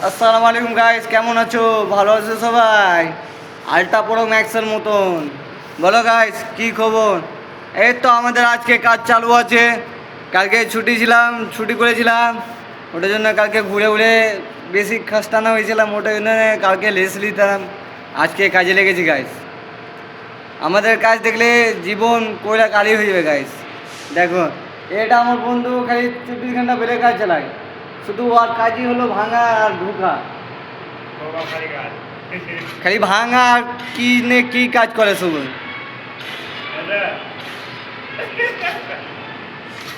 আসসালামু আলাইকুম গাইস, কেমন আছো? ভালো আছো সবাই? আলট্রা প্রো ম্যাক্সের মতন বলো গাইস, কি খবর? এই তো আমাদের আজকে কাজ চালু আছে। কালকে ছুটি করেছিলাম, ওটার জন্য কালকে ঘুরে ঘুরে বেশি খাস্তানা হয়েছিলাম, ওটার জন্য কালকে লেস নিতাম। আজকে কাজে লেগেছি গাইস। আমাদের কাজ দেখলে জীবন কয়লা কালি হয়ে যাবে গাইস। দেখো, এটা আমার বন্ধু খালি 24 ঘন্টা বেলে কাজ চালায়, শুধু ওর কাজই হলো ভাঙা আর ঢোকা। খালি ভাঙা আর কি নে কি কাজ করে শুধু।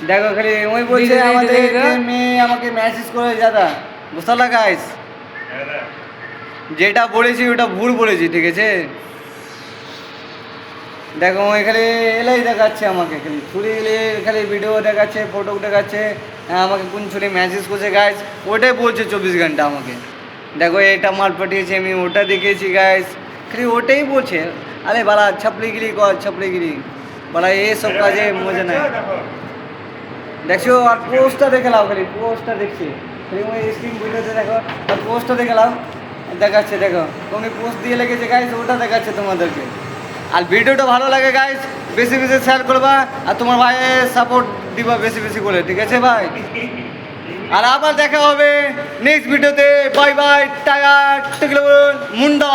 দেখো খালি ওই বলছে আমাদের মেয়ে আমাকে মেসেজ করে দাদা, বুঝতে গাইস, যেটা বলেছি ওটা ভুল বলেছি, ঠিক আছে? দেখো ওই খালি এলাই দেখাচ্ছে আমাকে, খালি ছুরি এলে খালি ভিডিও দেখাচ্ছে, ফটো দেখাচ্ছে, আমাকে কোন ছুরি মেসেজ করছে গাইস, ওটাই বলছে 24 ঘন্টা আমাকে। দেখো এটা মাল পাঠিয়েছি আমি, ওটা দেখেছি গাইস, খালি ওটাই বলছে। আরে বালা ছাপড়িগিরি কর, ছাপড়িগিরি বালা, এইসব কাজে মজা নাই। দেখছো, আর পোস্টটা দেখে লাও, খালি পোস্টটা দেখছি, খালি ওই স্ক্রিন ভিডিওতে দেখো, আর পোস্টটা দেখে লাও, দেখাচ্ছে। দেখো তুমি পোস্ট দিয়ে লেগেছে গাইস, ওটা দেখাচ্ছে তোমাদেরকে। আর ভিডিওটা ভালো লাগে গাইস, বেশি বেশি শেয়ার করবা, আর তোমার ভাইয়ের সাপোর্ট দিবা বেশি বেশি করে, ঠিক আছে ভাই? আর আবার দেখা হবে নেক্সট ভিডিওতে। Bye bye, tata, Munda.